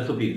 SOPs,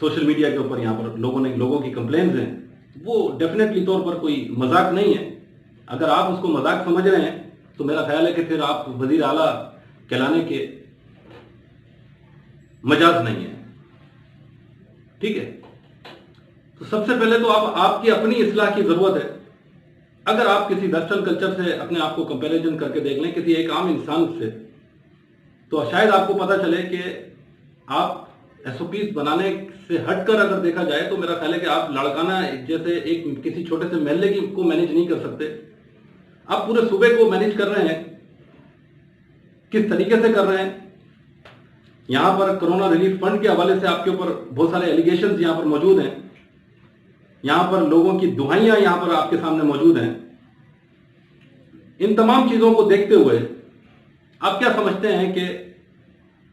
social media کے اوپر یہاں پر لوگوں کی کمپلینز ہیں، وہ ڈیفینیٹلی طور پر کوئی مذاق نہیں ہے. اگر آپ اس کو مذاق سمجھ رہے ہیں تو میرا خیال ہے کہ پھر آپ وزیر اعلیٰ کہلانے کے مجاز نہیں ہے. ٹھیک ہے، تو سب سے پہلے تو آپ کی اپنی اصلاح کی ضرورت ہے. اگر آپ کسی ویسٹرن کلچر سے اپنے آپ کو کمپیریزن کر کے دیکھ لیں کسی ایک عام انسان سے، تو شاید آپ کو پتہ چلے کہ آپ ایس او پیز بنانے سے ہٹ کر اگر دیکھا جائے تو میرا خیال ہے کہ آپ لڑکانہ جیسے کسی چھوٹے سے محلے کو مینیج نہیں کر سکتے. آپ پورے صوبے کو مینیج کر رہے ہیں. کس طریقے سے کر رہے ہیں؟ یہاں پر کرونا ریلیف فنڈ کے حوالے سے آپ کے اوپر بہت سارے ایلیگیشنز یہاں پر موجود ہیں. یہاں پر لوگوں کی دہائیاں یہاں پر آپ کے سامنے موجود ہیں. ان تمام چیزوں کو دیکھتے ہوئے آپ کیا سمجھتے ہیں کہ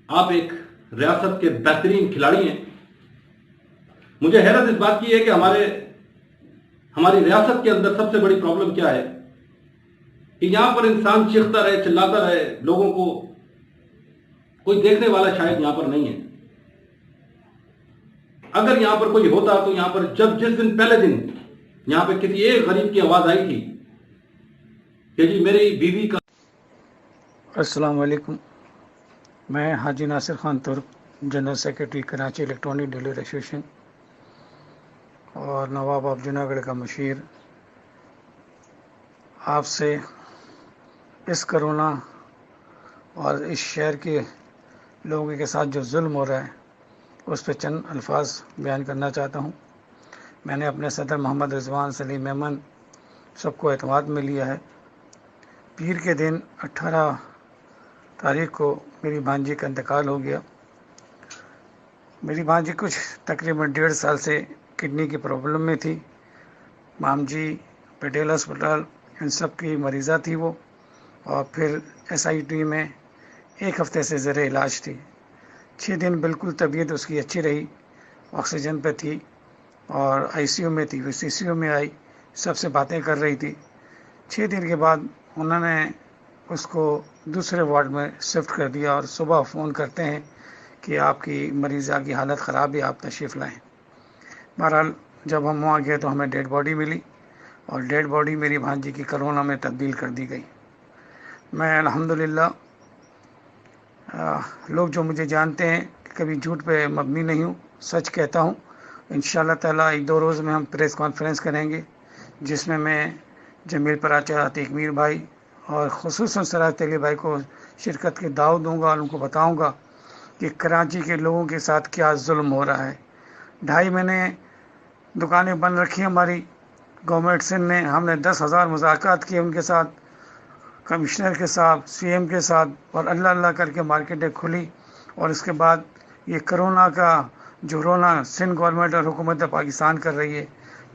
آپ ایک ریاست کے بہترین کھلاڑی ہیں؟ مجھے حیرت اس بات کی ہے کہ ہماری ریاست کے اندر سب سے بڑی پرابلم کیا ہے کہ یہاں پر انسان چیختا رہے، چلاتا رہے، لوگوں کو کوئی دیکھنے والا شاید یہاں پر نہیں ہے. اگر یہاں پر کوئی ہوتا تو یہاں پر جس دن پہلے دن یہاں پہ کسی ایک غریب کی آواز آئی تھی کہ جی میری بیوی کا. السلام علیکم، میں حاجی ناصر خان ترک، general secretary Karachi electronic dealer association اور نواب آف جناح گڑھ کا مشیر، آپ سے اس کرونا اور اس شہر کے لوگوں کے ساتھ جو ظلم ہو رہا ہے اس پہ چند الفاظ بیان کرنا چاہتا ہوں. میں نے اپنے صدر محمد رضوان، سلیم احمد سب کو اعتماد میں لیا ہے. پیر کے دن 18 تاریخ کو میری بھانجی کا انتقال ہو گیا. میری بھانجی کچھ تقریباً 1.5 سال سے کڈنی کی پرابلم میں تھی. مام جی پٹیل ہسپتال ان سب کی مریضہ تھی وہ، اور پھر SIT میں 1 ہفتے سے زیر علاج تھی. 6 دن بالکل طبیعت اس کی اچھی رہی، آکسیجن پہ تھی اور ICU میں تھی. وہ CCU میں آئی، سب سے باتیں کر رہی تھی. 6 دن کے بعد انہوں نے اس کو دوسرے وارڈ میں شفٹ کر دیا اور صبح فون کرتے ہیں کہ آپ کی مریضہ کی حالت خراب ہے، آپ تشریف لائیں. بہرحال جب ہم وہاں گئے تو ہمیں ڈیڈ باڈی ملی، اور ڈیڈ باڈی میری بھانجی کی کرونا میں تبدیل کر دی گئی. میں الحمدللہ، لوگ جو مجھے جانتے ہیں کہ کبھی جھوٹ پہ مبنی نہیں ہوں، سچ کہتا ہوں. انشاءاللہ تعالیٰ 1-2 روز میں ہم پریس کانفرنس کریں گے جس میں جمیل پراچا، عتیق میر بھائی اور خصوصاً سراج تیلی بھائی کو شرکت کی دعوت دوں گا اور ان کو بتاؤں گا کہ کراچی کے لوگوں کے ساتھ کیا ظلم ہو رہا ہے. 2.5 مہینے دکانیں بند رکھی ہماری گورنمنٹ سندھ نے. ہم نے 10,000 مذاکرات کیے ان کے ساتھ، کمشنر کے ساتھ، CM کے ساتھ، اور اللہ کر کے مارکیٹیں کھلی. اور اس کے بعد یہ کرونا کا جو رونا سندھ گورنمنٹ اور حکومت پاکستان کر رہی ہے،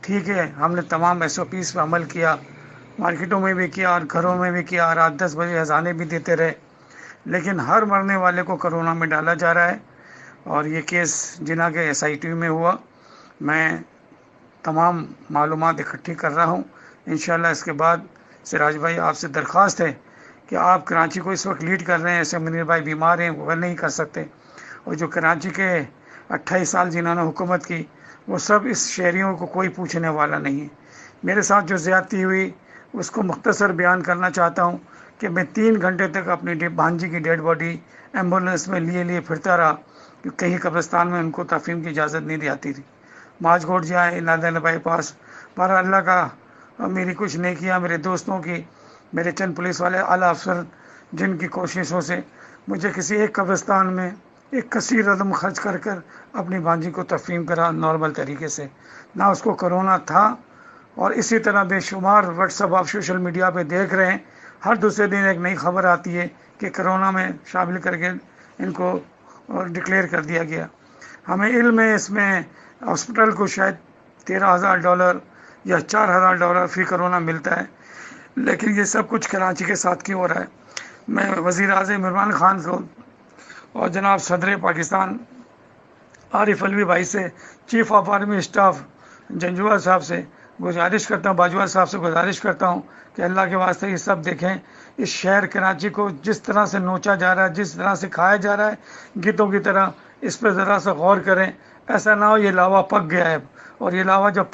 ٹھیک ہے، ہم نے تمام SOPs پہ عمل کیا، مارکیٹوں میں بھی کیا اور گھروں میں بھی کیا، رات 10 بجے اذانیں بھی دیتے رہے، لیکن ہر مرنے والے کو کرونا میں ڈالا جا رہا ہے. اور یہ کیس جناح کے SIT میں ہوا. میں تمام معلومات اکٹھی کر رہا ہوں. انشاءاللہ اس کے بعد سراج بھائی آپ سے درخواست ہے کہ آپ کراچی کو اس وقت لیڈ کر رہے ہیں. ایسے منیر بھائی بیمار ہیں، وہ نہیں کر سکتے، اور جو کراچی کے 28 سال جنہوں نے حکومت کی وہ سب اس شہریوں کو کوئی پوچھنے والا نہیں ہے. میرے ساتھ جو زیادتی ہوئی اس کو مختصر بیان کرنا چاہتا ہوں کہ میں 3 گھنٹے تک اپنی بھانجی کی ڈیڈ باڈی ایمبولینس میں لیے پھرتا رہا، کہ کہیں قبرستان میں ان کو تفہیم کی اجازت نہیں دی جاتی تھی. ماج گوٹ جائیں نادر بائی پاس، پر اللہ کا میری کچھ نہیں کیا، میرے دوستوں کی، میرے چند پولیس والے اعلیٰ افسر جن کی کوششوں سے مجھے کسی ایک قبرستان میں ایک کثیر رقم خرچ کر اپنی بھانجی کو تفہیم کرا نارمل طریقے سے. نہ اس کو کرونا تھا. اور اسی طرح بے شمار واٹس ایپ آپ سوشل میڈیا پہ دیکھ رہے ہیں، ہر دوسرے دن ایک نئی خبر آتی ہے کہ کرونا میں شامل کر کے ان کو ڈکلیئر کر دیا گیا. ہمیں علم ہے اس میں ہاسپٹل کو شاید $13,000 یا $4,000 فی کرونا ملتا ہے، لیکن یہ سب کچھ کراچی کے ساتھ کیوں ہو رہا ہے؟ میں وزیر اعظم عمران خان کو اور جناب صدر پاکستان عارف علوی بھائی سے، chief of army staff Janjua صاحب سے گزارش کرتا ہوں، باجوہ صاحب سے گزارش کرتا ہوں کہ اللہ کے واسطے یہ سب دیکھیں. اس شہر کراچی کو جس طرح سے نوچا جا رہا ہے، جس طرح سے کھایا جا رہا ہے گیتوں کی طرح، اس پہ ذرا سا غور کریں، ایسا نہ ہو یہ لاوا پک گیا ہے اور یہ لاوا جب